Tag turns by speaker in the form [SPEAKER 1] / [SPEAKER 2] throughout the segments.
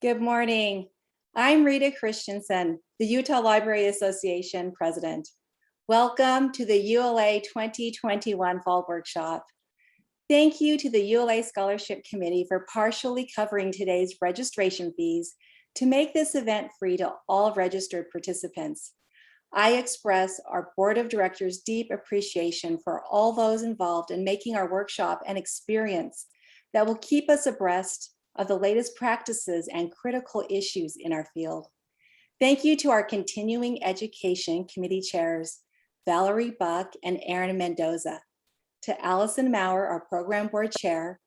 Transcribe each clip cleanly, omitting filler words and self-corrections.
[SPEAKER 1] Good morning. I'm Rita Christensen, the Utah Library Association president. Welcome to the ULA 2021 Fall Workshop. Thank you to the ULA Scholarship Committee for partially covering today's registration fees to make this event free to all registered participants. I express our Board of Directors' deep appreciation for all those involved in making our workshop an experience that will keep us abreast of the latest practices and critical issues in our field. Thank you to our Continuing Education Committee chairs, Valerie Buck and Aaron Mendoza, to Allison Maurer, our Program Board Chair,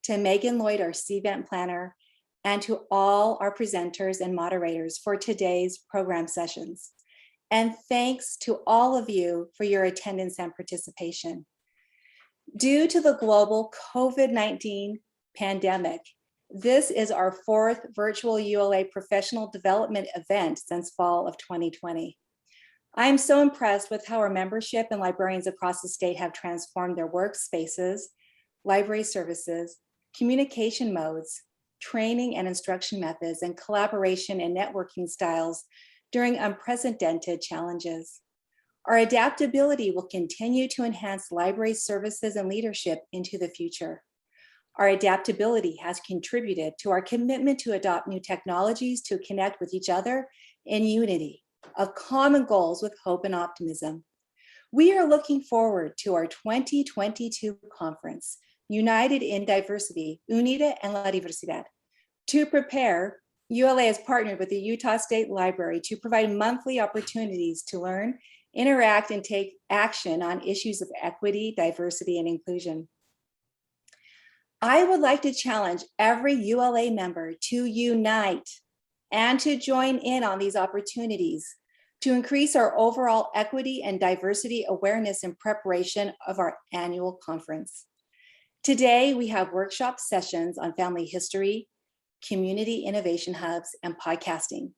[SPEAKER 1] to Megan Lloyd, our CVent Planner, and to all our presenters and moderators for today's program sessions. And thanks to all of you for your attendance and participation. Due to the global COVID-19 pandemic, this is our fourth virtual ULA professional development event since fall of 2020. I am so impressed with how our membership and librarians across the state have transformed their workspaces, library services, communication modes, training and instruction methods, and collaboration and networking styles during unprecedented challenges. Our adaptability will continue to enhance library services and leadership into the future. Our adaptability has contributed to our commitment to adopt new technologies to connect with each other in unity of common goals with hope and optimism. We are looking forward to our 2022 conference, United in Diversity, Unida en la Diversidad. To prepare, ULA has partnered with the Utah State Library to provide monthly opportunities to learn, interact, and take action on issues of equity, diversity, and inclusion. I would like to challenge every ULA member to unite and to join in on these opportunities to increase our overall equity and diversity awareness in preparation of our annual conference. Today, we have workshop sessions on family history, community innovation hubs, and podcasting.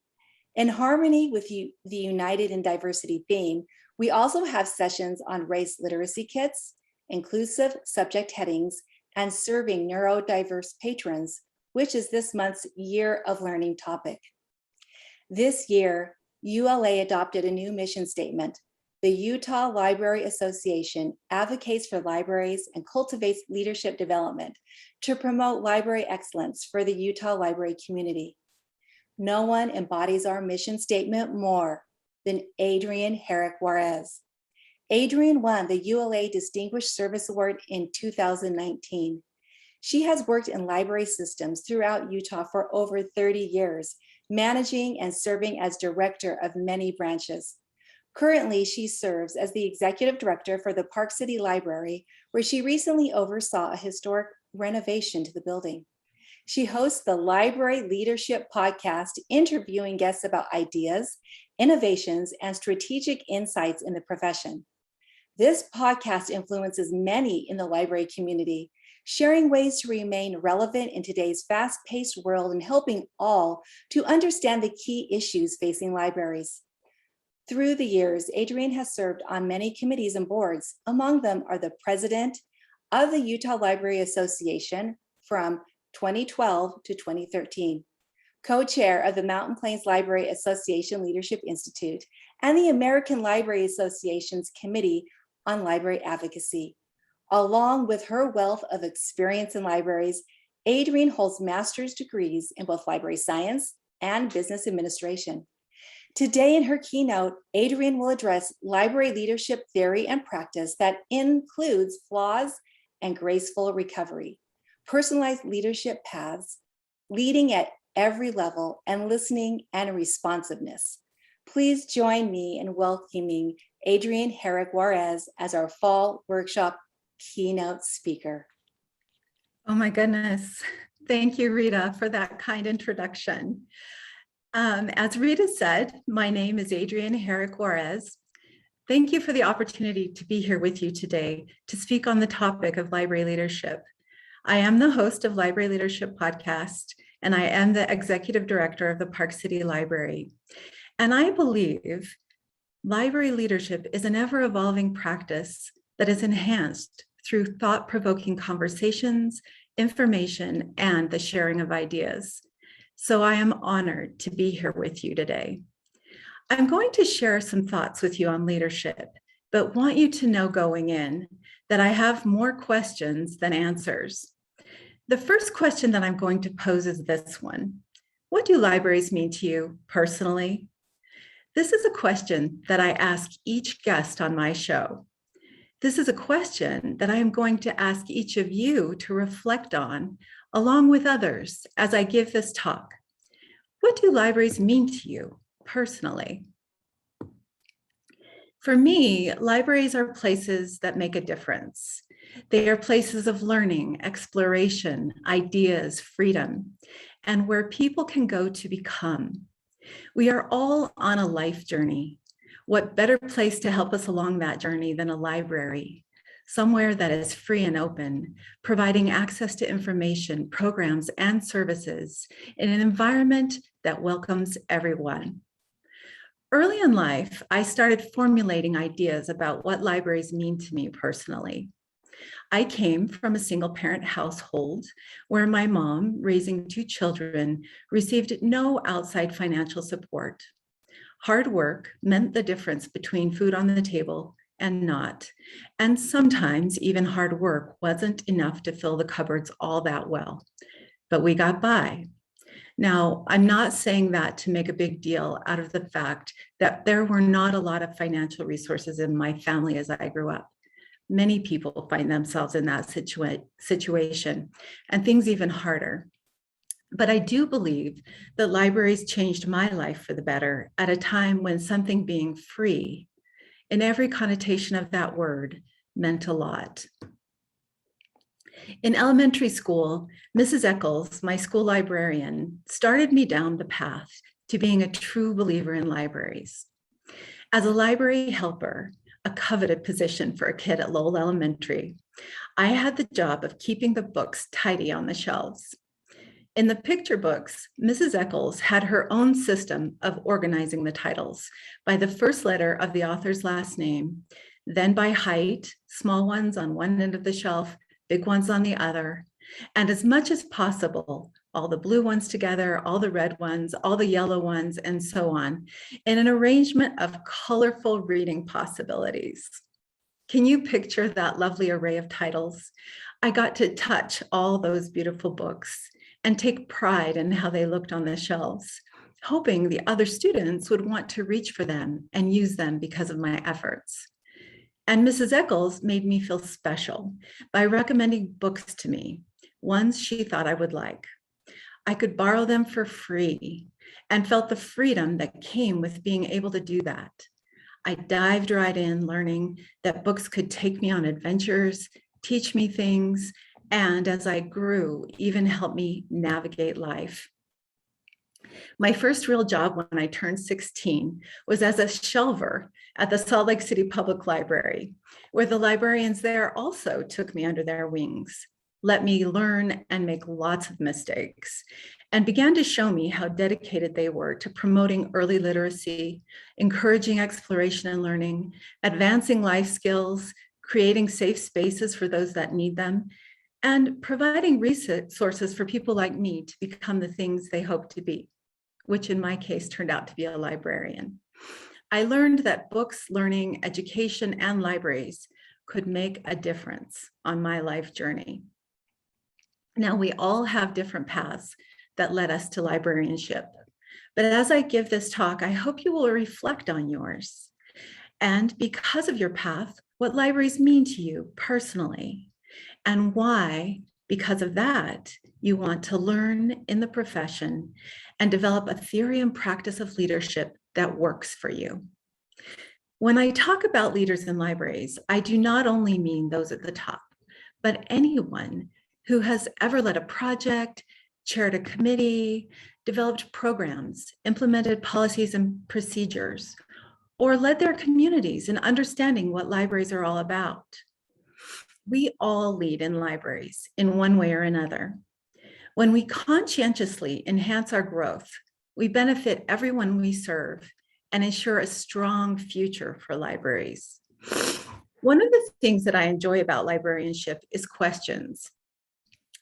[SPEAKER 1] In harmony with the United in Diversity theme, we also have sessions on race literacy kits, inclusive subject headings, and serving neurodiverse patrons, which is this month's Year of Learning topic. This year, ULA adopted a new mission statement. The Utah Library Association advocates for libraries and cultivates leadership development to promote library excellence for the Utah library community. No one embodies our mission statement more than Adriane Herrick Juarez. Adriane won the ULA Distinguished Service Award in 2019. She has worked in library systems throughout Utah for over 30 years, managing and serving as director of many branches. Currently, she serves as the executive director for the Park City Library, where she recently oversaw a historic renovation to the building. She hosts the Library Leadership Podcast, interviewing guests about ideas, innovations, and strategic insights in the profession. This podcast influences many in the library community, sharing ways to remain relevant in today's fast-paced world and helping all to understand the key issues facing libraries. Through the years, Adriane has served on many committees and boards. Among them are the president of the Utah Library Association from 2012 to 2013, co-chair of the Mountain Plains Library Association Leadership Institute, and the American Library Association's Committee on Library Advocacy. Along with her wealth of experience in libraries, Adriane holds master's degrees in both library science and business administration. Today in her keynote, Adriane will address library leadership theory and practice that includes flaws and graceful recovery, personalized leadership paths, leading at every level, and listening and responsiveness. Please join me in welcoming Adriane Herrick Juarez as our fall workshop keynote speaker.
[SPEAKER 2] Oh my goodness. Thank you, Rita, for that kind introduction. As Rita said, my name is Adriane Herrick Juarez. Thank you for the opportunity to be here with you today to speak on the topic of library leadership. I am the host of Library Leadership Podcast, and I am the executive director of the Park City Library. And I believe library leadership is an ever-evolving practice that is enhanced through thought-provoking conversations, information, and the sharing of ideas. so I am honored to be here with you today. I'm going to share some thoughts with you on leadership, but want you to know going in that I have more questions than answers. The first question that I'm going to pose is this one. What do libraries mean to you personally? This is a question that I ask each guest on my show. This is a question that I am going to ask each of you to reflect on, along with others, as I give this talk. What do libraries mean to you personally? For me, libraries are places that make a difference. They are places of learning, exploration, ideas, freedom, and where people can go to become. We are all on a life journey. What better place to help us along that journey than a library? Somewhere that is free and open, providing access to information, programs, and services in an environment that welcomes everyone. Early in life, I started formulating ideas about what libraries mean to me personally. I came from a single parent household where my mom, raising 2 children, received no outside financial support. Hard work meant the difference between food on the table and not. And sometimes even hard work wasn't enough to fill the cupboards all that well, but we got by. Now, I'm not saying that to make a big deal out of the fact that there were not a lot of financial resources in my family as I grew up. Many people find themselves in that situation, and things even harder. But I do believe that libraries changed my life for the better at a time when something being free, in every connotation of that word, meant a lot. In elementary school, Mrs. Eccles, my school librarian, started me down the path to being a true believer in libraries. As a library helper, a coveted position for a kid at Lowell Elementary, I had the job of keeping the books tidy on the shelves. In the picture books, Mrs. Eccles had her own system of organizing the titles by the first letter of the author's last name, then by height, small ones on one end of the shelf, big ones on the other, and as much as possible, all the blue ones together, all the red ones, all the yellow ones, and so on, in an arrangement of colorful reading possibilities. Can you picture that lovely array of titles? I got to touch all those beautiful books and take pride in how they looked on the shelves, hoping the other students would want to reach for them and use them because of my efforts. And Mrs. Eccles made me feel special by recommending books to me, ones she thought I would like. I could borrow them for free and felt the freedom that came with being able to do that. I dived right in, learning that books could take me on adventures, teach me things, and as I grew, even help me navigate life. My first real job when I turned 16 was as a shelver at the Salt Lake City Public Library, where the librarians there also took me under their wings, let me learn and make lots of mistakes, and began to show me how dedicated they were to promoting early literacy, encouraging exploration and learning, advancing life skills, creating safe spaces for those that need them, and providing resources for people like me to become the things they hope to be, which in my case turned out to be a librarian. I learned that books, learning, education, and libraries could make a difference on my life journey. Now, we all have different paths that led us to librarianship. But as I give this talk, I hope you will reflect on yours. And because of your path, what libraries mean to you personally, and why, because of that, you want to learn in the profession and develop a theory and practice of leadership that works for you. When I talk about leaders in libraries, I do not only mean those at the top, but anyone who has ever led a project, chaired a committee, developed programs, implemented policies and procedures, or led their communities in understanding what libraries are all about. We all lead in libraries in one way or another. When we conscientiously enhance our growth, we benefit everyone we serve and ensure a strong future for libraries. One of the things that I enjoy about librarianship is questions.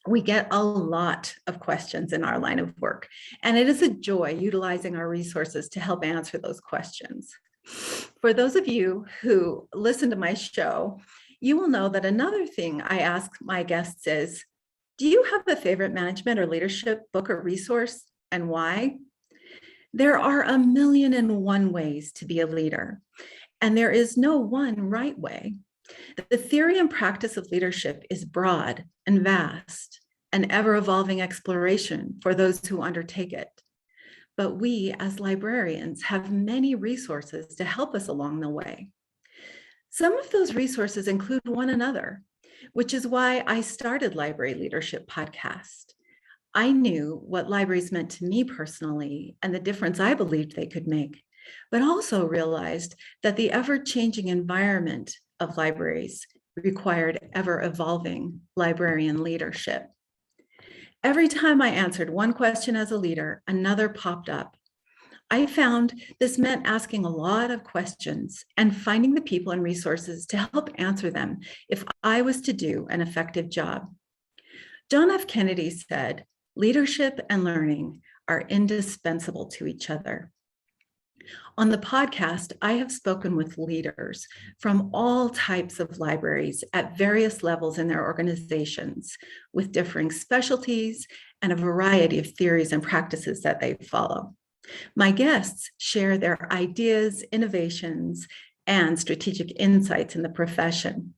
[SPEAKER 2] We get a lot of questions in our line of work, and it is a joy utilizing our resources to help answer those questions. For those of you who listen to my show, you will know that another thing I ask my guests is, do you have a favorite management or leadership book or resource, and why? There are 1,000,001 ways to be a leader, and there is no one right way. The theory and practice of leadership is broad and vast, an ever-evolving exploration for those who undertake it. But we, as librarians, have many resources to help us along the way. Some of those resources include one another, which is why I started Library Leadership Podcast. I knew what libraries meant to me personally and the difference I believed they could make, but also realized that the ever-changing environment of libraries required ever-evolving librarian leadership. Every time I answered one question as a leader, another popped up. I found this meant asking a lot of questions and finding the people and resources to help answer them if I was to do an effective job. John F. Kennedy said, "Leadership and learning are indispensable to each other." On the podcast, I have spoken with leaders from all types of libraries at various levels in their organizations, with differing specialties and a variety of theories and practices that they follow. My guests share their ideas, innovations, and strategic insights in the profession.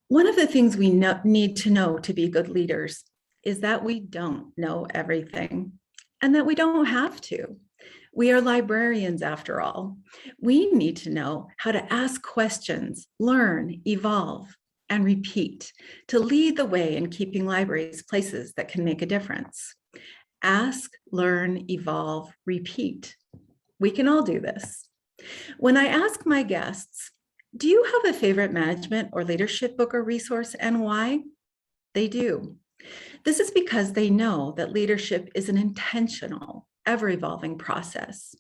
[SPEAKER 2] One of the things we need to know to be good leaders is that we don't know everything and that we don't have to. We are librarians after all. We need to know how to ask questions, learn, evolve, and repeat to lead the way in keeping libraries places that can make a difference. Ask, learn, evolve, repeat. We can all do this. When I ask my guests, do you have a favorite management or leadership book or resource, and why? They do. This is because they know that leadership is an intentional, ever-evolving process.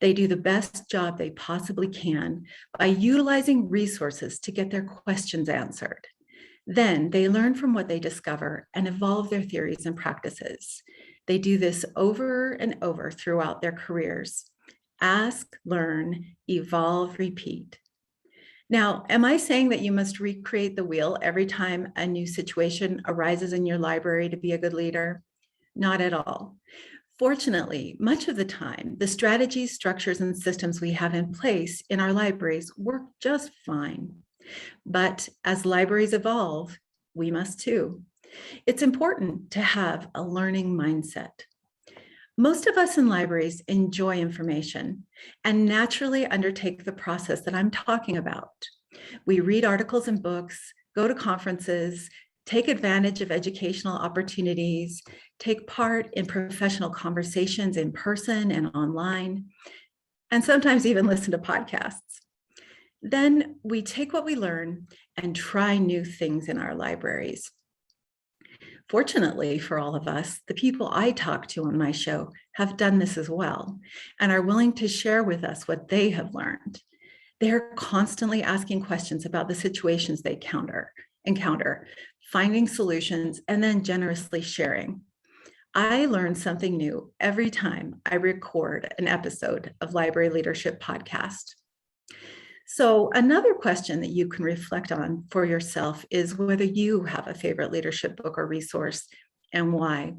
[SPEAKER 2] They do the best job they possibly can by utilizing resources to get their questions answered. Then they learn from what they discover and evolve their theories and practices. They do this over and over throughout their careers. Ask, learn, evolve, repeat. Now, am I saying that you must recreate the wheel every time a new situation arises in your library to be a good leader? Not at all. Fortunately, much of the time, the strategies, structures, and systems we have in place in our libraries work just fine. But as libraries evolve, we must too. It's important to have a learning mindset. Most of us in libraries enjoy information and naturally undertake the process that I'm talking about. We read articles and books, go to conferences, take advantage of educational opportunities, take part in professional conversations in person and online, and sometimes even listen to podcasts. Then we take what we learn and try new things in our libraries. Fortunately for all of us, the people I talk to on my show have done this as well and are willing to share with us what they have learned. They're constantly asking questions about the situations they encounter, finding solutions, and then generously sharing. I learn something new every time I record an episode of Library Leadership Podcast. So another question that you can reflect on for yourself is whether you have a favorite leadership book or resource and why.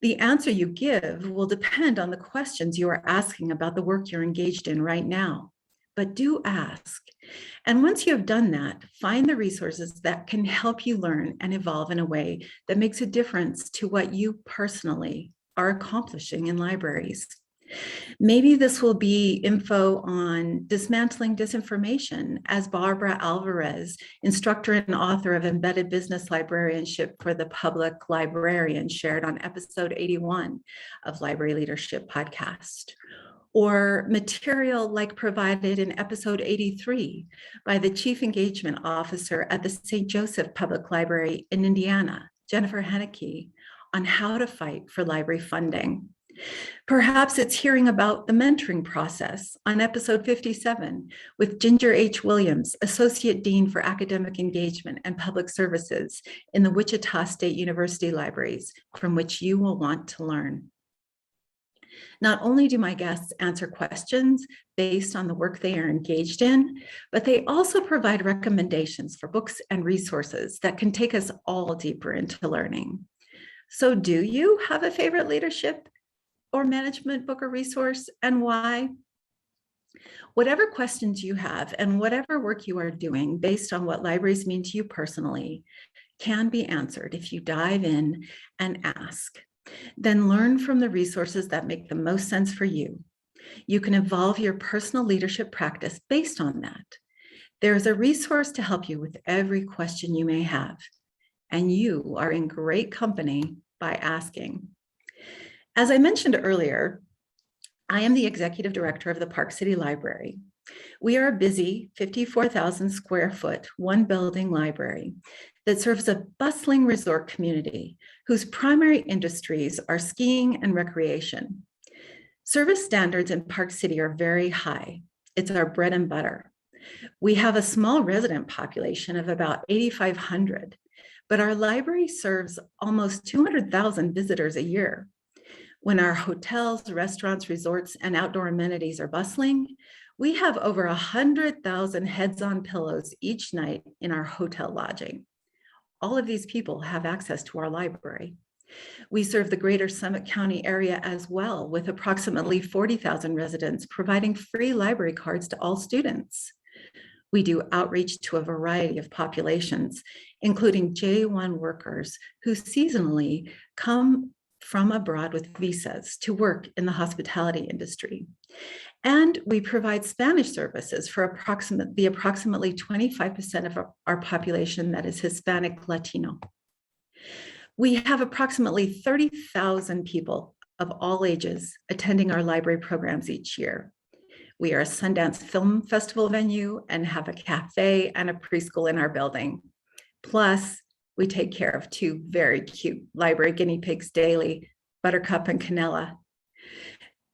[SPEAKER 2] The answer you give will depend on the questions you are asking about the work you're engaged in right now. But do ask. And once you have done that, find the resources that can help you learn and evolve in a way that makes a difference to what you personally are accomplishing in libraries. Maybe this will be info on dismantling disinformation, as Barbara Alvarez, instructor and author of Embedded Business Librarianship for the Public Librarian, shared on episode 81 of Library Leadership Podcast. Or material like provided in episode 83 by the Chief Engagement Officer at the St. Joseph Public Library in Indiana, Jennifer Henneke, on how to fight for library funding. Perhaps it's hearing about the mentoring process on episode 57 with Ginger H. Williams, Associate Dean for Academic Engagement and Public Services in the Wichita State University Libraries, from which you will want to learn. Not only do my guests answer questions based on the work they are engaged in, but they also provide recommendations for books and resources that can take us all deeper into learning. So do you have a favorite leadership or management book or resource, and why? Whatever questions you have and whatever work you are doing based on what libraries mean to you personally can be answered if you dive in and ask. Then learn from the resources that make the most sense for you. You can evolve your personal leadership practice based on that. There is a resource to help you with every question you may have, and you are in great company by asking. As I mentioned earlier, I am the executive director of the Park City Library. We are a busy 54,000 square foot, one building library that serves a bustling resort community whose primary industries are skiing and recreation. Service standards in Park City are very high. It's our bread and butter. We have a small resident population of about 8,500, but our library serves almost 200,000 visitors a year. When our hotels, restaurants, resorts, and outdoor amenities are bustling, we have over 100,000 heads on pillows each night in our hotel lodging. All of these people have access to our library. We serve the greater Summit County area as well, with approximately 40,000 residents providing free library cards to all students. We do outreach to a variety of populations, including J1 workers who seasonally come from abroad with visas to work in the hospitality industry. And we provide Spanish services for approximately 25% of our population that is Hispanic Latino. We have approximately 30,000 people of all ages attending our library programs each year. We are a Sundance Film Festival venue and have a cafe and a preschool in our building. Plus, we take care of two very cute library guinea pigs daily, Buttercup and Canella.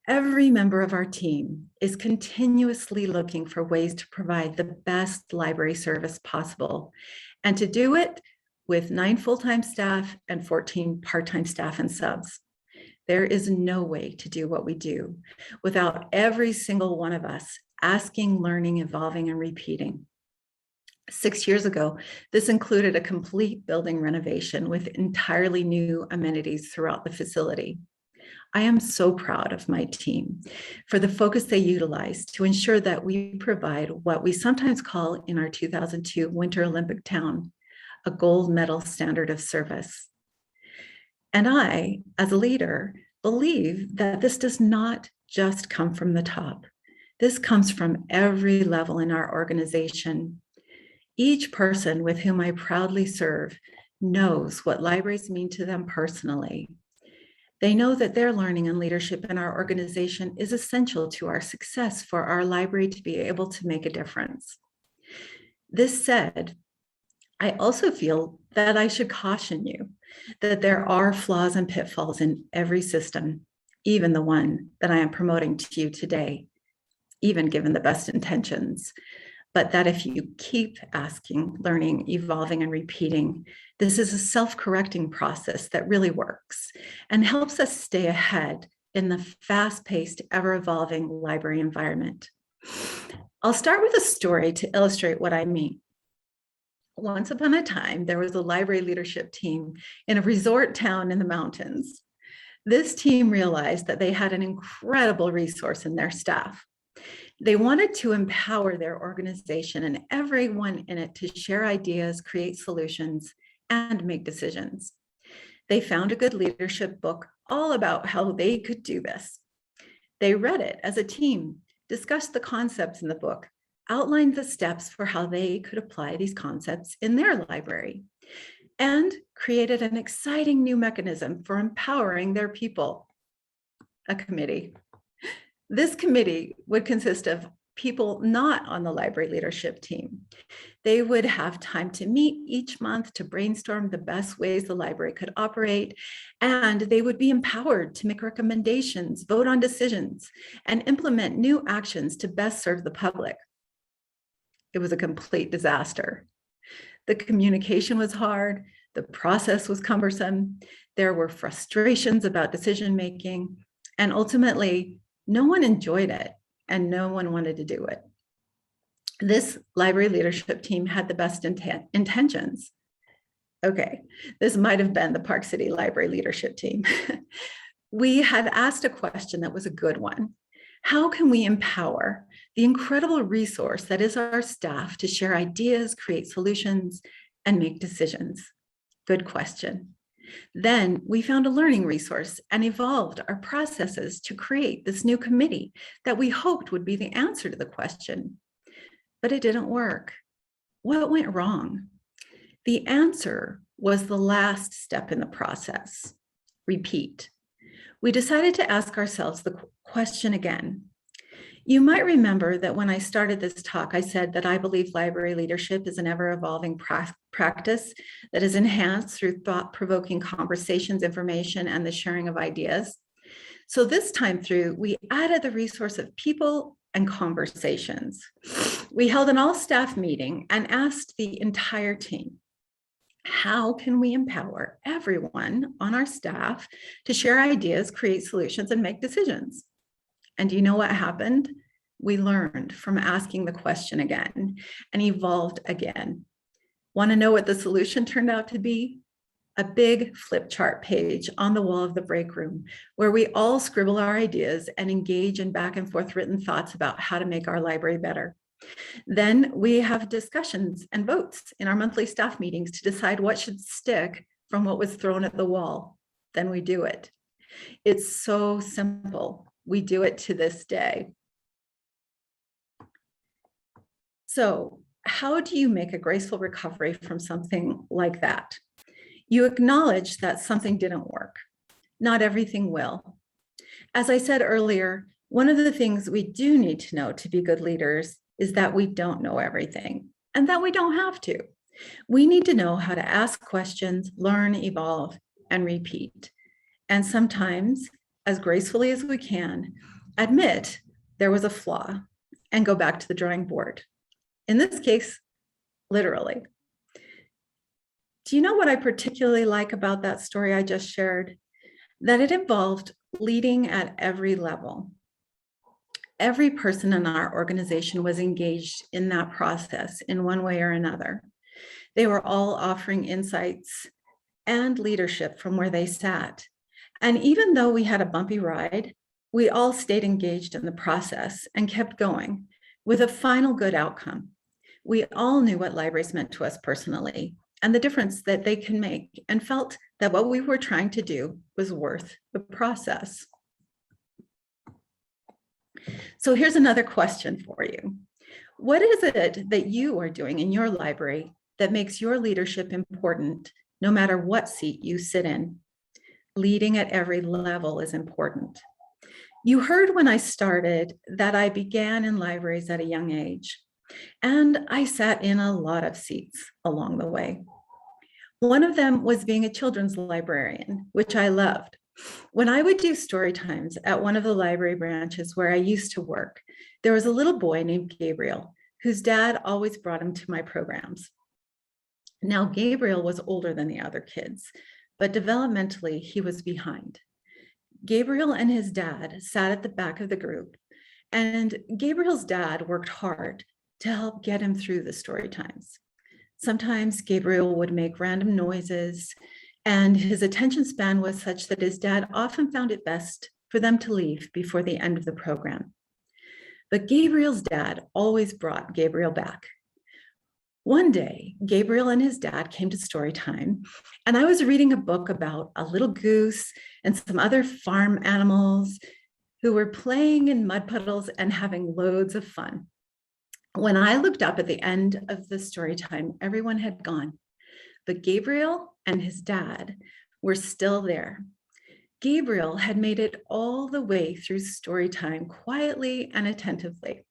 [SPEAKER 2] Every member of our team is continuously looking for ways to provide the best library service possible, and to do it with 9 full-time staff and 14 part-time staff and subs. There is no way to do what we do without every single one of us asking, learning, evolving, and repeating. 6 years ago, this included a complete building renovation with entirely new amenities throughout the facility. I am so proud of my team for the focus they utilized to ensure that we provide what we sometimes call in our 2002 Winter Olympic town, a gold medal standard of service. And I, as a leader, believe that this does not just come from the top. This comes from every level in our organization. Each person with whom I proudly serve knows what libraries mean to them personally. They know that their learning and leadership in our organization is essential to our success for our library to be able to make a difference. This said, I also feel that I should caution you that there are flaws and pitfalls in every system, even the one that I am promoting to you today, even given the best intentions. But that if you keep asking, learning, evolving, and repeating, this is a self-correcting process that really works and helps us stay ahead in the fast-paced, ever-evolving library environment. I'll start with a story to illustrate what I mean. Once upon a time, there was a library leadership team in a resort town in the mountains. This team realized that they had an incredible resource in their staff. They wanted to empower their organization and everyone in it to share ideas, create solutions, and make decisions. They found a good leadership book all about how they could do this. They read it as a team, discussed the concepts in the book, outlined the steps for how they could apply these concepts in their library, and created an exciting new mechanism for empowering their people, a committee. This committee would consist of people not on the library leadership team. They would have time to meet each month to brainstorm the best ways the library could operate, and they would be empowered to make recommendations, vote on decisions, and implement new actions to best serve the public. It was a complete disaster. The communication was hard, the process was cumbersome, there were frustrations about decision-making, and ultimately, no one enjoyed it and no one wanted to do it. This library leadership team had the best intentions. Okay, this might have been the Park City Library leadership team. We had asked a question that was a good one. How can we empower the incredible resource that is our staff to share ideas, create solutions, and make decisions? Good question. Then we found a learning resource and evolved our processes to create this new committee that we hoped would be the answer to the question. But it didn't work. What went wrong? The answer was the last step in the process. Repeat. We decided to ask ourselves the question again. You might remember that when I started this talk, I said that I believe library leadership is an ever-evolving practice that is enhanced through thought-provoking conversations, information, and the sharing of ideas. So this time through, we added the resource of people and conversations. We held an all-staff meeting and asked the entire team, how can we empower everyone on our staff to share ideas, create solutions, and make decisions? And do you know what happened? We learned from asking the question again and evolved again. Want to know what the solution turned out to be? A big flip chart page on the wall of the break room where we all scribble our ideas and engage in back and forth written thoughts about how to make our library better. Then we have discussions and votes in our monthly staff meetings to decide what should stick from what was thrown at the wall. Then we do it. It's so simple. We do it to this day. So how do you make a graceful recovery from something like that? You acknowledge that something didn't work. Not everything will. As I said earlier, one of the things we do need to know to be good leaders is that we don't know everything and that we don't have to. We need to know how to ask questions, learn, evolve, and repeat. And sometimes, as gracefully as we can, admit there was a flaw and go back to the drawing board. In this case, literally. Do you know what I particularly like about that story I just shared? That it involved leading at every level. Every person in our organization was engaged in that process in one way or another. They were all offering insights and leadership from where they sat. And even though we had a bumpy ride, we all stayed engaged in the process and kept going with a final good outcome. We all knew what libraries meant to us personally and the difference that they can make, and felt that what we were trying to do was worth the process. So here's another question for you. What is it that you are doing in your library that makes your leadership important, no matter what seat you sit in? Leading at every level is important. You heard when I started that I began in libraries at a young age, and I sat in a lot of seats along the way. One of them was being a children's librarian, which I loved. When I would do story times at one of the library branches where I used to work, there was a little boy named Gabriel, whose dad always brought him to my programs. Now, Gabriel was older than the other kids, but developmentally, he was behind. Gabriel and his dad sat at the back of the group, and Gabriel's dad worked hard to help get him through the story times. Sometimes Gabriel would make random noises, and his attention span was such that his dad often found it best for them to leave before the end of the program. But Gabriel's dad always brought Gabriel back. One day, Gabriel and his dad came to story time, and I was reading a book about a little goose and some other farm animals who were playing in mud puddles and having loads of fun. When I looked up at the end of the story time, everyone had gone, but Gabriel and his dad were still there. Gabriel had made it all the way through story time quietly and attentively.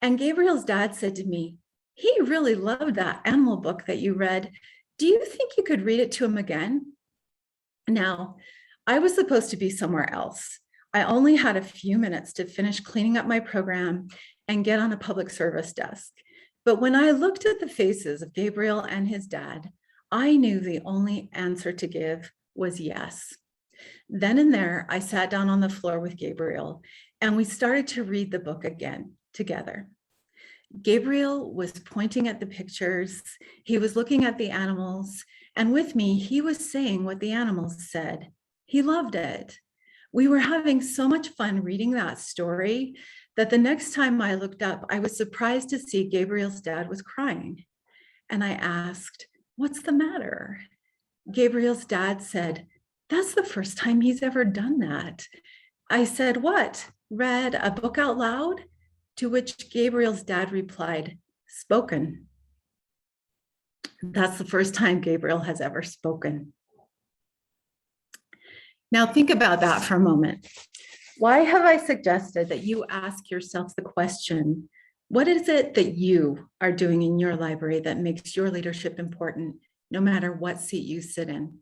[SPEAKER 2] And Gabriel's dad said to me, he really loved that animal book that you read. Do you think you could read it to him again? Now, I was supposed to be somewhere else. I only had a few minutes to finish cleaning up my program and get on a public service desk. But when I looked at the faces of Gabriel and his dad, I knew the only answer to give was yes. Then and there, I sat down on the floor with Gabriel, and we started to read the book again together. Gabriel was pointing at the pictures, he was looking at the animals, and with me, he was saying what the animals said. He loved it. We were having so much fun reading that story that the next time I looked up, I was surprised to see Gabriel's dad was crying. And I asked, "What's the matter?" Gabriel's dad said, "That's the first time he's ever done that." I said, "What? Read a book out loud?" To which Gabriel's dad replied, "Spoken." That's the first time Gabriel has ever spoken. Now think about that for a moment. Why have I suggested that you ask yourself the question, what is it that you are doing in your library that makes your leadership important, no matter what seat you sit in?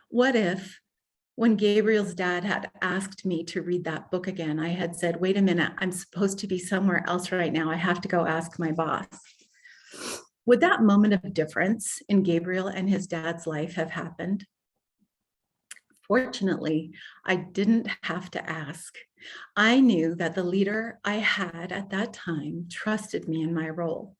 [SPEAKER 2] What if, when Gabriel's dad had asked me to read that book again, I had said, wait a minute, I'm supposed to be somewhere else right now. I have to go ask my boss. Would that moment of difference in Gabriel and his dad's life have happened? Fortunately, I didn't have to ask. I knew that the leader I had at that time trusted me in my role.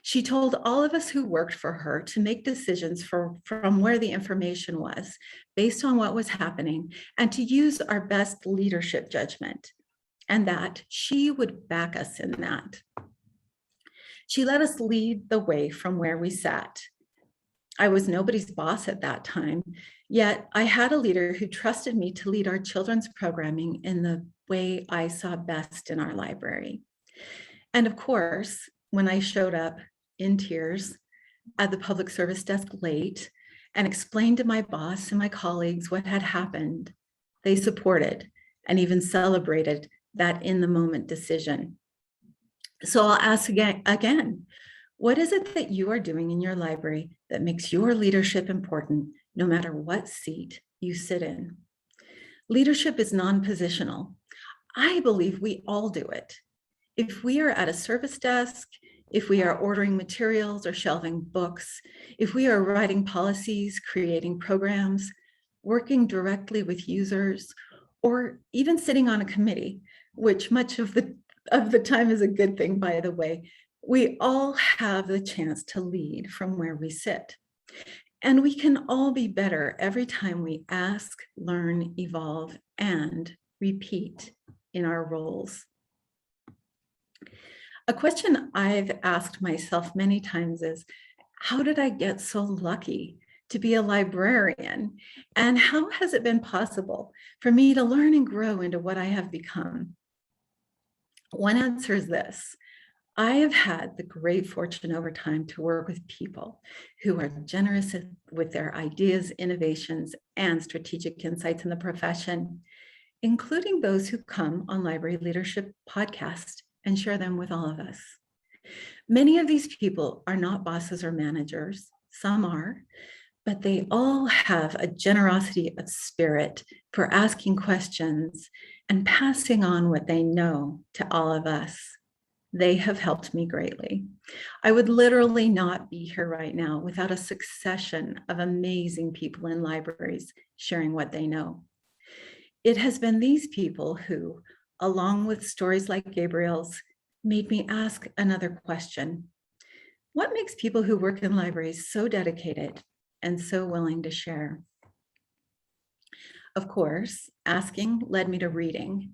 [SPEAKER 2] She told all of us who worked for her to make decisions from where the information was, based on what was happening, and to use our best leadership judgment, and that she would back us in that. She let us lead the way from where we sat. I was nobody's boss at that time, yet I had a leader who trusted me to lead our children's programming in the way I saw best in our library. And of course, when I showed up in tears at the public service desk late and explained to my boss and my colleagues what had happened, they supported and even celebrated that in-the-moment decision. So I'll ask again, what is it that you are doing in your library that makes your leadership important, no matter what seat you sit in? Leadership is non-positional. I believe we all do it. If we are at a service desk, if we are ordering materials or shelving books, if we are writing policies, creating programs, working directly with users, or even sitting on a committee, which much of the time is a good thing, by the way, we all have the chance to lead from where we sit. And we can all be better every time we ask, learn, evolve, and repeat in our roles. A question I've asked myself many times is, how did I get so lucky to be a librarian? And how has it been possible for me to learn and grow into what I have become? One answer is this. I have had the great fortune over time to work with people who are generous with their ideas, innovations, and strategic insights in the profession, including those who come on Library Leadership Podcast and share them with all of us. Many of these people are not bosses or managers, some are, but they all have a generosity of spirit for asking questions and passing on what they know to all of us. They have helped me greatly. I would literally not be here right now without a succession of amazing people in libraries sharing what they know. It has been these people who, along with stories like Gabriel's, made me ask another question. What makes people who work in libraries so dedicated and so willing to share? Of course, asking led me to reading.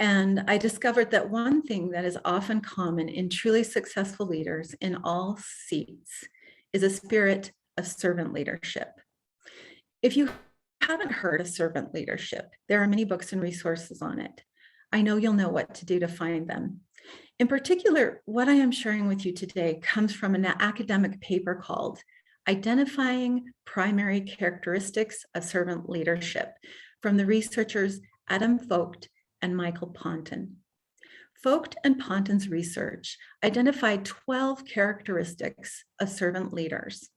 [SPEAKER 2] And I discovered that one thing that is often common in truly successful leaders in all seats is a spirit of servant leadership. If you haven't heard of servant leadership, there are many books and resources on it. I know you'll know what to do to find them. In particular, what I am sharing with you today comes from an academic paper called Identifying Primary Characteristics of Servant Leadership from the researchers Adam Vogt and Michael Ponton. Vogt and Ponton's research identified 12 characteristics of servant leaders.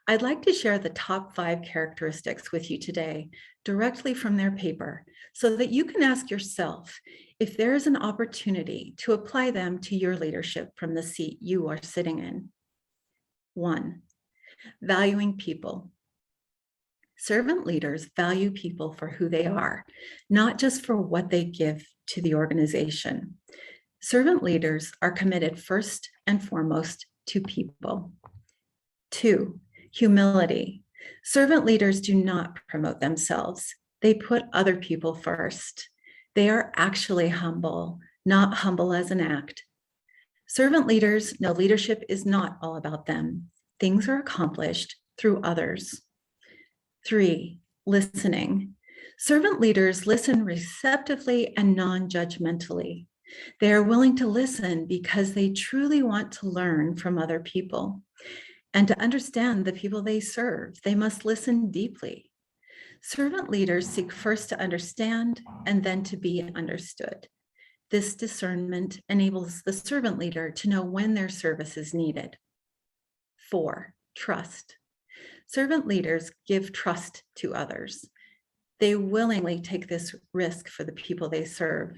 [SPEAKER 2] I'd like to share the top 5 characteristics with you today directly from their paper so that you can ask yourself if there is an opportunity to apply them to your leadership from the seat you are sitting in. 1, valuing people. Servant leaders value people for who they are, not just for what they give to the organization. Servant leaders are committed first and foremost to people. 2, humility. Servant leaders do not promote themselves. They put other people first. They are actually humble, not humble as an act. Servant leaders know leadership is not all about them. Things are accomplished through others. 3, listening. Servant leaders listen receptively and non-judgmentally. They are willing to listen because they truly want to learn from other people. And to understand the people they serve, they must listen deeply. Servant leaders seek first to understand and then to be understood. This discernment enables the servant leader to know when their service is needed. 4, trust. Servant leaders give trust to others. They willingly take this risk for the people they serve.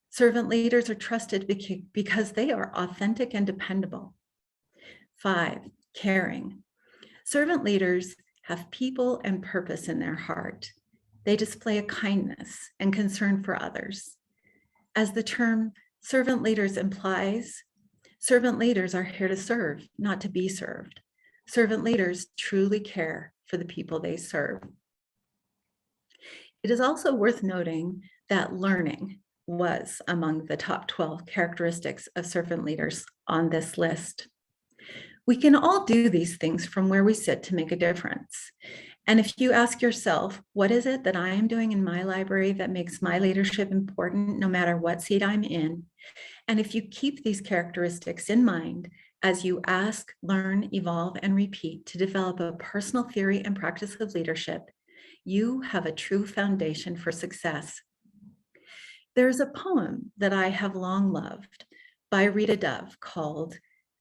[SPEAKER 2] Servant leaders are trusted because they are authentic and dependable. 5, caring. Servant leaders have people and purpose in their heart. They display a kindness and concern for others. As the term servant leaders implies, servant leaders are here to serve, not to be served. Servant leaders truly care for the people they serve. It is also worth noting that learning was among the top 12 characteristics of servant leaders on this list. We can all do these things from where we sit to make a difference. And if you ask yourself, what is it that I am doing in my library that makes my leadership important no matter what seat I'm in? And if you keep these characteristics in mind as you ask, learn, evolve, and repeat to develop a personal theory and practice of leadership, you have a true foundation for success. There's a poem that I have long loved by Rita Dove called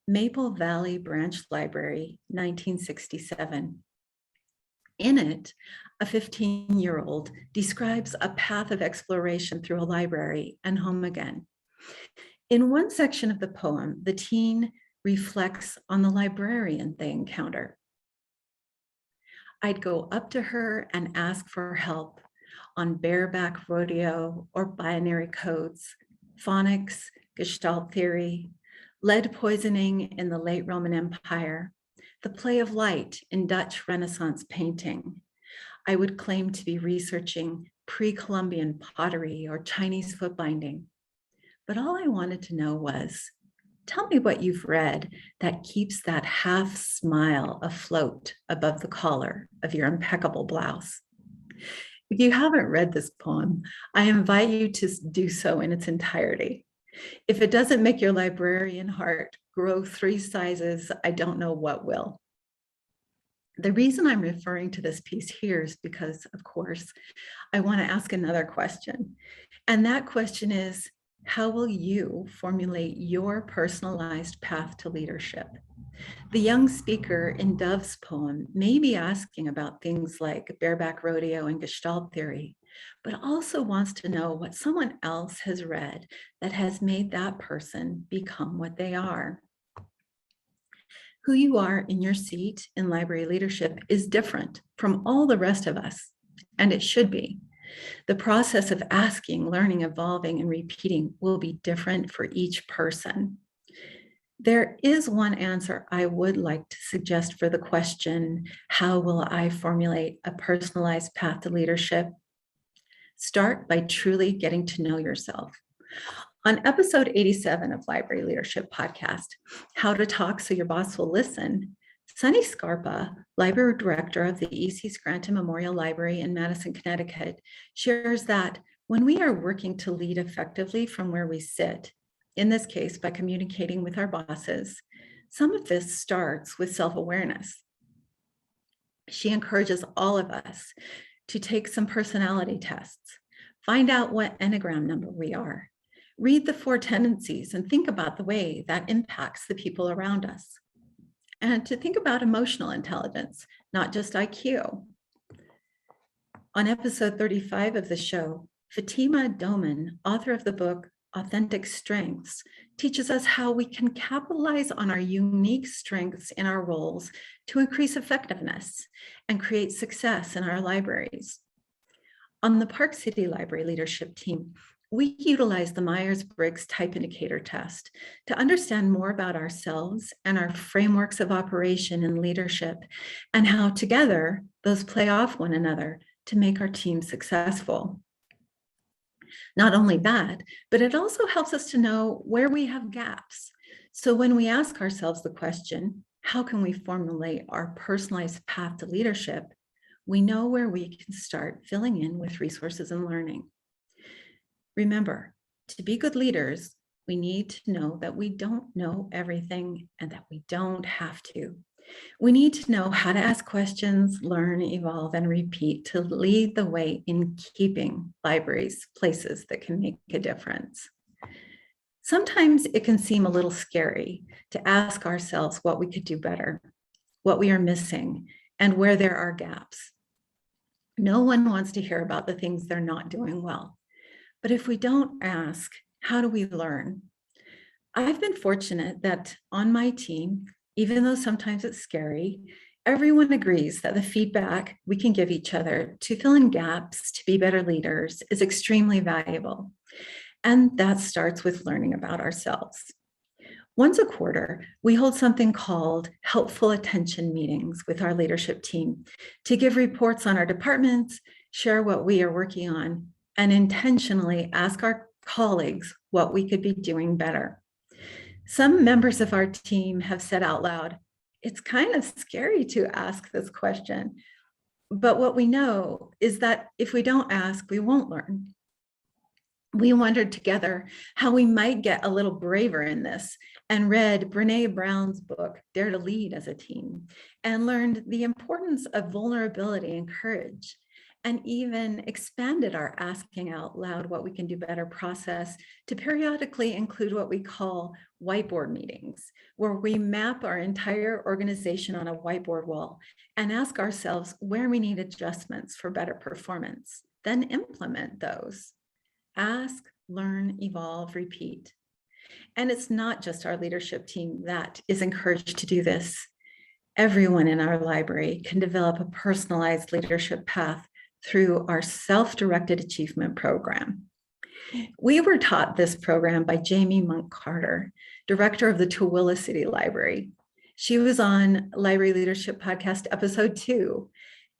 [SPEAKER 2] Maple Valley Branch Library, 1967. In it, a 15-year-old describes a path of exploration through a library and home again. In one section of the poem, the teen reflects on the librarian they encounter. I'd go up to her and ask for help on bareback rodeo or binary codes, phonics, Gestalt theory, lead poisoning in the late Roman Empire, the play of light in Dutch Renaissance painting. I would claim to be researching pre-Columbian pottery or Chinese foot binding. But all I wanted to know was, tell me what you've read that keeps that half smile afloat above the collar of your impeccable blouse. If you haven't read this poem, I invite you to do so in its entirety. If it doesn't make your librarian heart grow 3 sizes, I don't know what will. The reason I'm referring to this piece here is because, of course, I want to ask another question. And that question is, how will you formulate your personalized path to leadership? The young speaker in Dove's poem may be asking about things like bareback rodeo and Gestalt theory, but also wants to know what someone else has read that has made that person become what they are. Who you are in your seat in library leadership is different from all the rest of us, and it should be. The process of asking, learning, evolving, and repeating will be different for each person. There is one answer I would like to suggest for the question, how will I formulate a personalized path to leadership? Start by truly getting to know yourself. On episode 87 of Library Leadership Podcast, How to Talk So Your Boss Will Listen, Sunny Scarpa, library director of the E.C. Scranton Memorial Library in Madison, Connecticut, shares that when we are working to lead effectively from where we sit, in this case by communicating with our bosses, some of this starts with self-awareness. She encourages all of us to take some personality tests, find out what Enneagram number we are, Read the 4 tendencies and think about the way that impacts the people around us. And to think about emotional intelligence, not just IQ. On episode 35 of the show, Fatima Doman, author of the book Authentic Strengths, teaches us how we can capitalize on our unique strengths in our roles to increase effectiveness and create success in our libraries. On the Park City Library leadership team, we utilize the Myers-Briggs Type Indicator test to understand more about ourselves and our frameworks of operation and leadership, and how together those play off one another to make our team successful. Not only that, but it also helps us to know where we have gaps. So when we ask ourselves the question, how can we formulate our personalized path to leadership, we know where we can start filling in with resources and learning. Remember, to be good leaders, we need to know that we don't know everything and that we don't have to. We need to know how to ask questions, learn, evolve, and repeat to lead the way in keeping libraries places that can make a difference. Sometimes it can seem a little scary to ask ourselves what we could do better, what we are missing, and where there are gaps. No one wants to hear about the things they're not doing well. But if we don't ask, how do we learn? I've been fortunate that on my team, even though sometimes it's scary, everyone agrees that the feedback we can give each other to fill in gaps, to be better leaders, is extremely valuable. And that starts with learning about ourselves. Once a quarter, we hold something called helpful attention meetings with our leadership team to give reports on our departments, share what we are working on, and intentionally ask our colleagues what we could be doing better. Some members of our team have said out loud, it's kind of scary to ask this question. But what we know is that if we don't ask, we won't learn. We wondered together how we might get a little braver in this and read Brené Brown's book, Dare to Lead as a Team, and learned the importance of vulnerability and courage, and even expanded our asking out loud what we can do better process to periodically include what we call whiteboard meetings, where we map our entire organization on a whiteboard wall and ask ourselves where we need adjustments for better performance, then implement those. Ask, learn, evolve, repeat. And it's not just our leadership team that is encouraged to do this. Everyone in our library can develop a personalized leadership path through our Self-Directed Achievement Program. We were taught this program by Jamie Monk Carter, director of the Tooele City Library. She was on Library Leadership Podcast episode 2,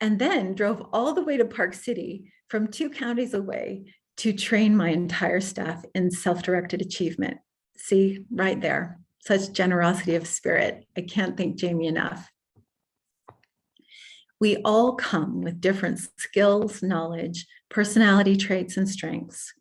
[SPEAKER 2] and then drove all the way to Park City from 2 counties away to train my entire staff in self-directed achievement. See, right there, such generosity of spirit. I can't thank Jamie enough. We all come with different skills, knowledge, personality traits, and strengths.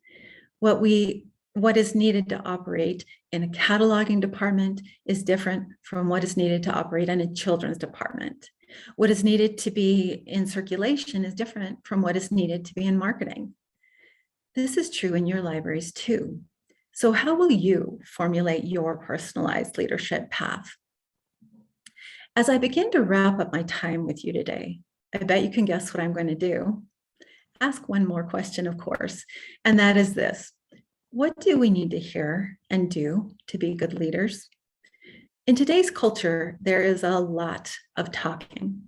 [SPEAKER 2] What is needed to operate in a cataloging department is different from what is needed to operate in a children's department. What is needed to be in circulation is different from what is needed to be in marketing. This is true in your libraries too. So how will you formulate your personalized leadership path? As I begin to wrap up my time with you today, I bet you can guess what I'm going to do. Ask one more question, of course, and that is this: what do we need to hear and do to be good leaders? In today's culture, there is a lot of talking.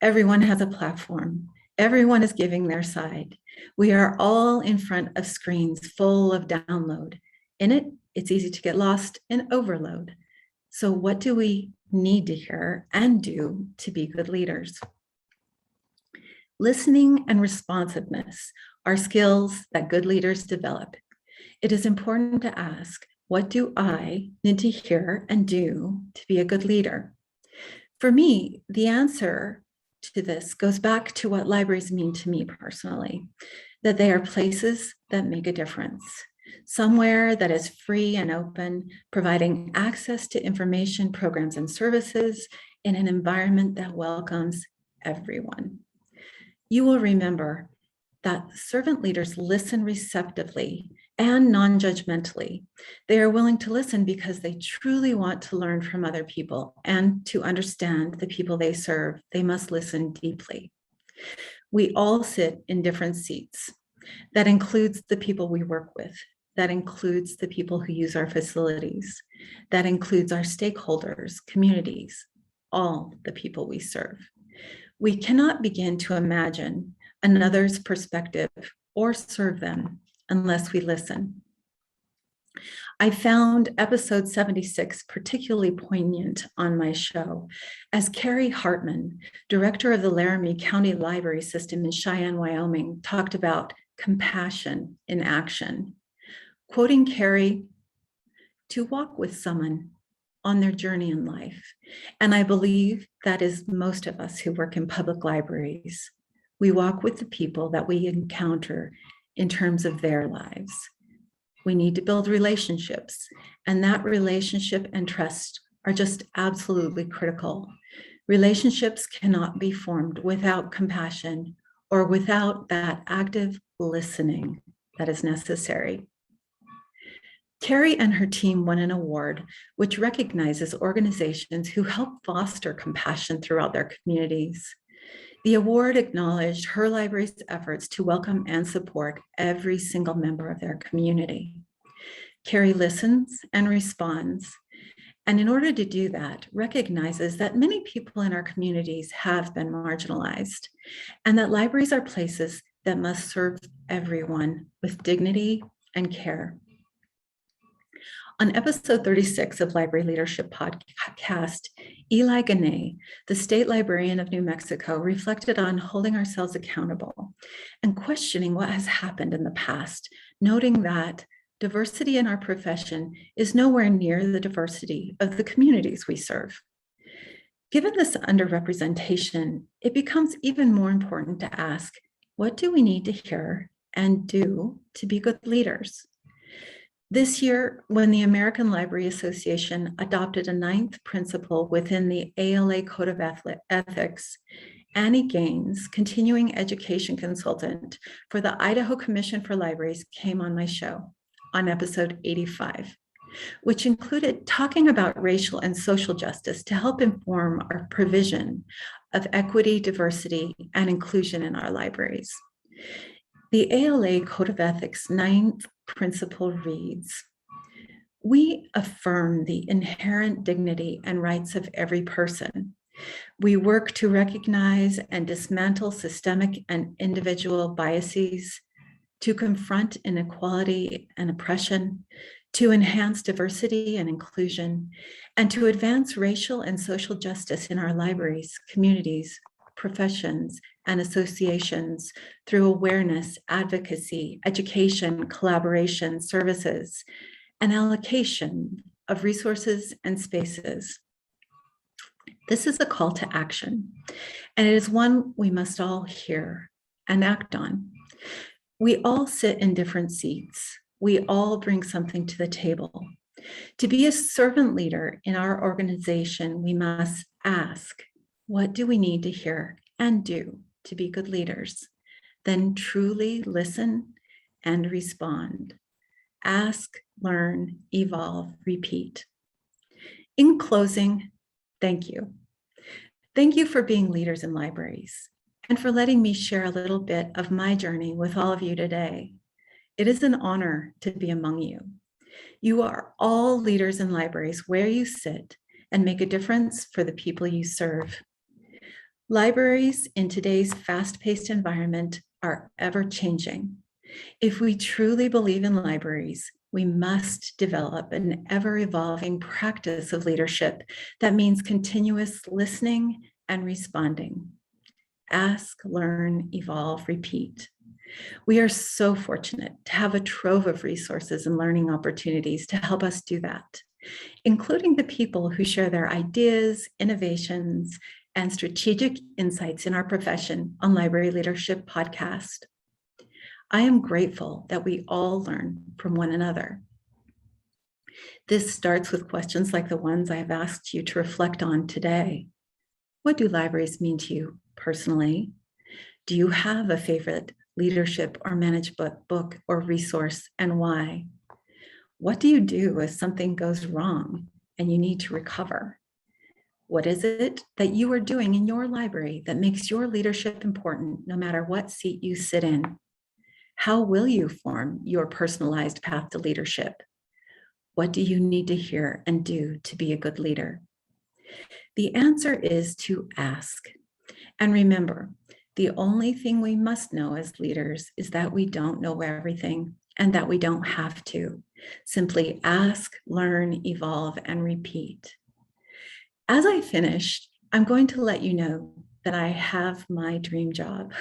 [SPEAKER 2] Everyone has a platform. Everyone is giving their side. We are all in front of screens full of download. In it, it's easy to get lost in overload. So what do we need to hear and do to be good leaders? Listening and responsiveness are skills that good leaders develop. It is important to ask, what do I need to hear and do to be a good leader? For me, the answer to this goes back to what libraries mean to me personally, that they are places that make a difference, somewhere that is free and open, providing access to information, programs, and services in an environment that welcomes everyone. You will remember that servant leaders listen receptively and non-judgmentally. They are willing to listen because they truly want to learn from other people, and to understand the people they serve, they must listen deeply. We all sit in different seats. That includes the people we work with. That includes the people who use our facilities. That includes our stakeholders, communities, all the people we serve. We cannot begin to imagine another's perspective or serve them unless we listen. I found episode 76 particularly poignant on my show as Carrie Hartman, director of the Laramie County Library System in Cheyenne, Wyoming, talked about compassion in action. Quoting Carrie, to walk with someone on their journey in life. And I believe that is most of us who work in public libraries. We walk with the people that we encounter in terms of their lives. We need to build relationships, and that relationship and trust are just absolutely critical. Relationships cannot be formed without compassion or without that active listening that is necessary. Carrie and her team won an award which recognizes organizations who help foster compassion throughout their communities. The award acknowledged her library's efforts to welcome and support every single member of their community. Carrie listens and responds, and in order to do that, recognizes that many people in our communities have been marginalized, and that libraries are places that must serve everyone with dignity and care. On episode 36 of Library Leadership Podcast, Eli Ganay, the state librarian of New Mexico, reflected on holding ourselves accountable and questioning what has happened in the past, noting that diversity in our profession is nowhere near the diversity of the communities we serve. Given this underrepresentation, it becomes even more important to ask, what do we need to hear and do to be good leaders? This year, when the American Library Association adopted a 9th principle within the ALA Code of Ethics, Annie Gaines, continuing education consultant for the Idaho Commission for Libraries, came on my show on episode 85, which included talking about racial and social justice to help inform our provision of equity, diversity, and inclusion in our libraries. The ALA Code of Ethics 9th principle reads, we affirm the inherent dignity and rights of every person. We work to recognize and dismantle systemic and individual biases, to confront inequality and oppression, to enhance diversity and inclusion, and to advance racial and social justice in our libraries, communities, professions, and associations through awareness, advocacy, education, collaboration, services, and allocation of resources and spaces. This is a call to action, and it is one we must all hear and act on. We all sit in different seats. We all bring something to the table. To be a servant leader in our organization, we must ask, what do we need to hear and do to be good leaders? Then truly listen and respond. Ask, learn, evolve, repeat. In closing, thank you. Thank you for being leaders in libraries and for letting me share a little bit of my journey with all of you today. It is an honor to be among you. You are all leaders in libraries where you sit and make a difference for the people you serve. Libraries in today's fast-paced environment are ever-changing. If we truly believe in libraries, we must develop an ever-evolving practice of leadership that means continuous listening and responding. Ask, learn, evolve, repeat. We are so fortunate to have a trove of resources and learning opportunities to help us do that, including the people who share their ideas, innovations, and strategic insights in our profession on Library Leadership Podcast. I am grateful that we all learn from one another. This starts with questions like the ones I have asked you to reflect on today. What do libraries mean to you personally? Do you have a favorite leadership or management book or resource, and why? What do you do if something goes wrong and you need to recover? What is it that you are doing in your library that makes your leadership important, no matter what seat you sit in? How will you form your personalized path to leadership? What do you need to hear and do to be a good leader? The answer is to ask. And remember, the only thing we must know as leaders is that we don't know everything and that we don't have to. Simply ask, learn, evolve, and repeat. As I finish, I'm going to let you know that I have my dream job.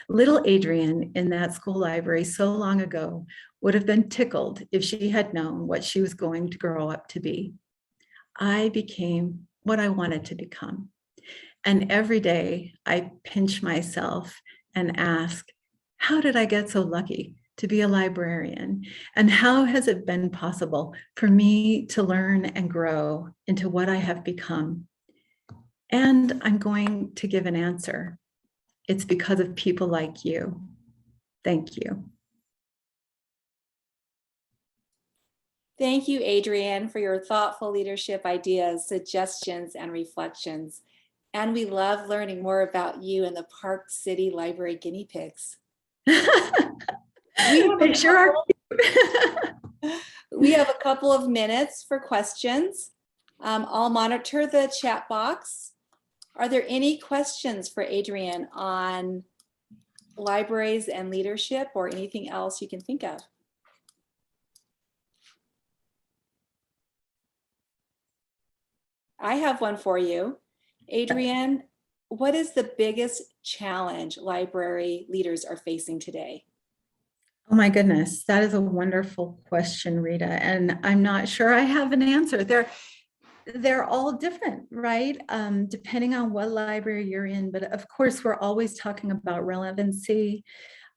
[SPEAKER 2] Little Adriane in that school library so long ago would have been tickled if she had known what she was going to grow up to be. I became what I wanted to become. And every day I pinch myself and ask, how did I get so lucky to be a librarian? And how has it been possible for me to learn and grow into what I have become? And I'm going to give an answer. It's because of people like you. Thank you.
[SPEAKER 1] Thank you, Adriane, for your thoughtful leadership ideas, suggestions, and reflections. And we love learning more about you and the Park City Library guinea pigs.
[SPEAKER 2] They sure are.
[SPEAKER 1] We have a couple of minutes for questions. I'll monitor the chat box. Are there any questions for Adriane on libraries and leadership or anything else you can think of? I have one for you. Adriane, what is the biggest challenge library leaders are facing today?
[SPEAKER 2] Oh my goodness, that is a wonderful question, Rita. And I'm not sure I have an answer. They're all different, right? Depending on what library you're in. But of course, we're always talking about relevancy,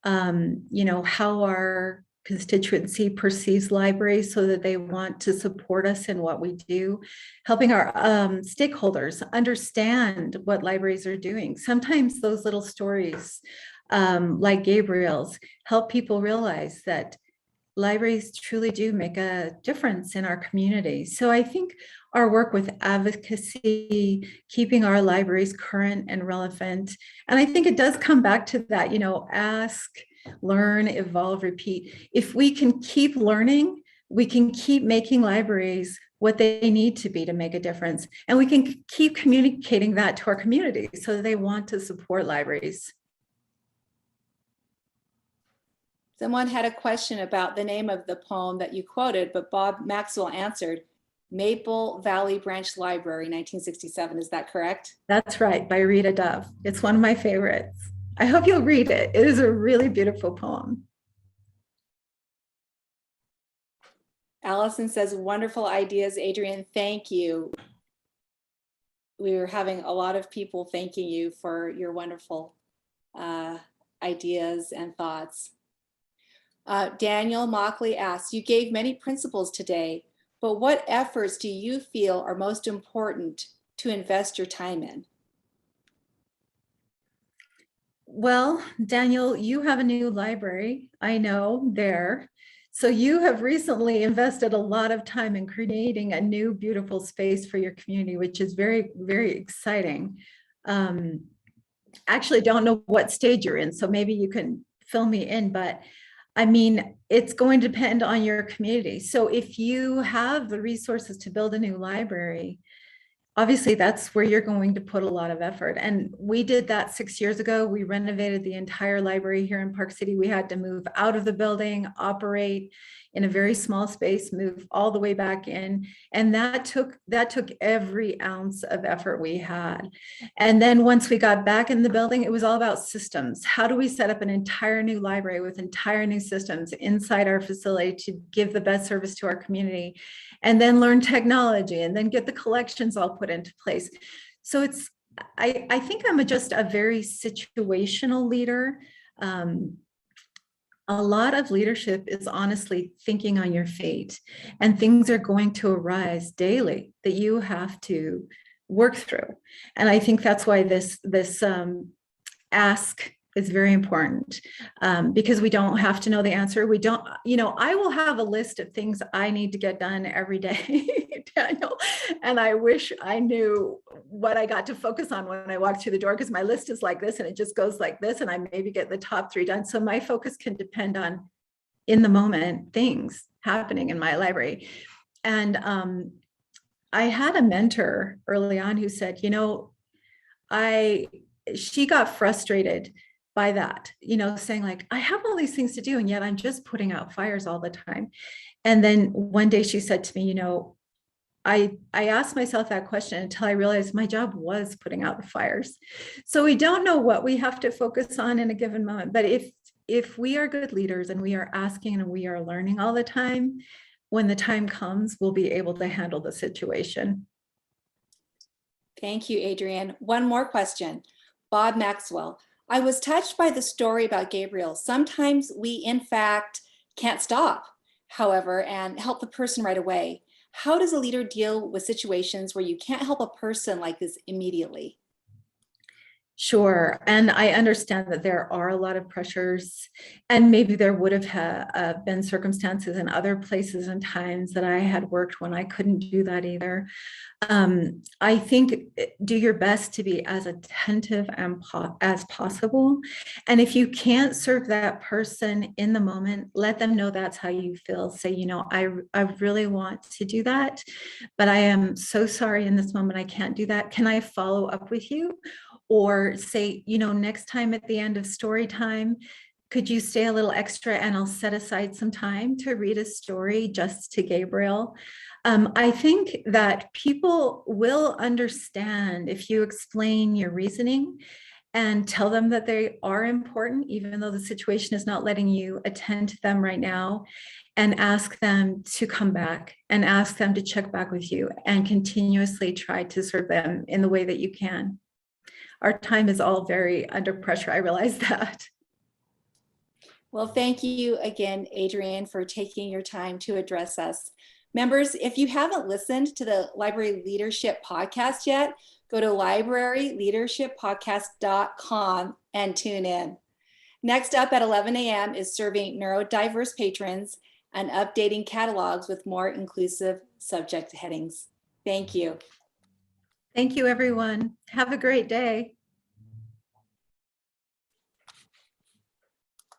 [SPEAKER 2] how our constituency perceives libraries so that they want to support us in what we do, helping our stakeholders understand what libraries are doing. Sometimes those little stories, like Gabriel's, help people realize that libraries truly do make a difference in our community. So I think our work with advocacy, keeping our libraries current and relevant, and I think it does come back to that, ask, learn, evolve, repeat. If we can keep learning, we can keep making libraries what they need to be to make a difference. And we can keep communicating that to our community so that they want to support libraries.
[SPEAKER 1] Someone had a question about the name of the poem that you quoted, but Bob Maxwell answered, Maple Valley Branch Library, 1967. Is that correct?
[SPEAKER 2] That's right, by Rita Dove. It's one of my favorites. I hope you'll read it. It is a really beautiful poem.
[SPEAKER 1] Allison says, wonderful ideas, Adriane. Thank you. We were having a lot of people thanking you for your wonderful ideas and thoughts. Daniel Mockley asks, you gave many principles today, but what efforts do you feel are most important to invest your time in?
[SPEAKER 2] Well, Daniel, you have a new library, I know there. So you have recently invested a lot of time in creating a new beautiful space for your community, which is very, very exciting. Actually don't know what stage you're in, so maybe you can fill me in, but I mean, it's going to depend on your community. So if you have the resources to build a new library, obviously that's where you're going to put a lot of effort. And we did that 6 years ago. We renovated the entire library here in Park City. We had to move out of the building, operate in a very small space, move all the way back in. And that took every ounce of effort we had. And then once we got back in the building, it was all about systems. How do we set up an entire new library with entire new systems inside our facility to give the best service to our community? And then learn technology and then get the collections all put into place. So I think I'm just a very situational leader. A lot of leadership is honestly thinking on your fate, and things are going to arise daily that you have to work through. And I think that's why this ask, is very important, because we don't have to know the answer. We don't, I will have a list of things I need to get done every day, Daniel, and I wish I knew what I got to focus on when I walk through the door, because my list is like this and it just goes like this, and I maybe get the top 3 done. So my focus can depend on in the moment things happening in my library. And I had a mentor early on who said, she got frustrated by that, saying like, I have all these things to do, and yet I'm just putting out fires all the time. And then one day she said to me, I asked myself that question until I realized my job was putting out the fires. So we don't know what we have to focus on in a given moment. But if we are good leaders and we are asking and we are learning all the time, when the time comes, we'll be able to handle the situation.
[SPEAKER 1] Thank you, Adriane. One more question. Bob Maxwell. I was touched by the story about Gabriel. Sometimes we, in fact, can't stop, however, and help the person right away. How does a leader deal with situations where you can't help a person like this immediately?
[SPEAKER 2] Sure. And I understand that there are a lot of pressures, and maybe there would have been circumstances in other places and times that I had worked when I couldn't do that either. I think do your best to be as attentive as possible. And if you can't serve that person in the moment, let them know that's how you feel. Say, I really want to do that, but I am so sorry in this moment I can't do that. Can I follow up with you? Or say, next time at the end of story time, could you stay a little extra and I'll set aside some time to read a story just to Gabriel? I think that people will understand if you explain your reasoning and tell them that they are important, even though the situation is not letting you attend to them right now, and ask them to come back and ask them to check back with you and continuously try to serve them in the way that you can. Our time is all very under pressure. I realize that.
[SPEAKER 1] Well, thank you again, Adriane, for taking your time to address us. Members, if you haven't listened to the Library Leadership Podcast yet, go to libraryleadershippodcast.com and tune in. Next up at 11 a.m. is serving neurodiverse patrons and updating catalogs with more inclusive subject headings. Thank you.
[SPEAKER 2] Thank you, everyone. Have a great day.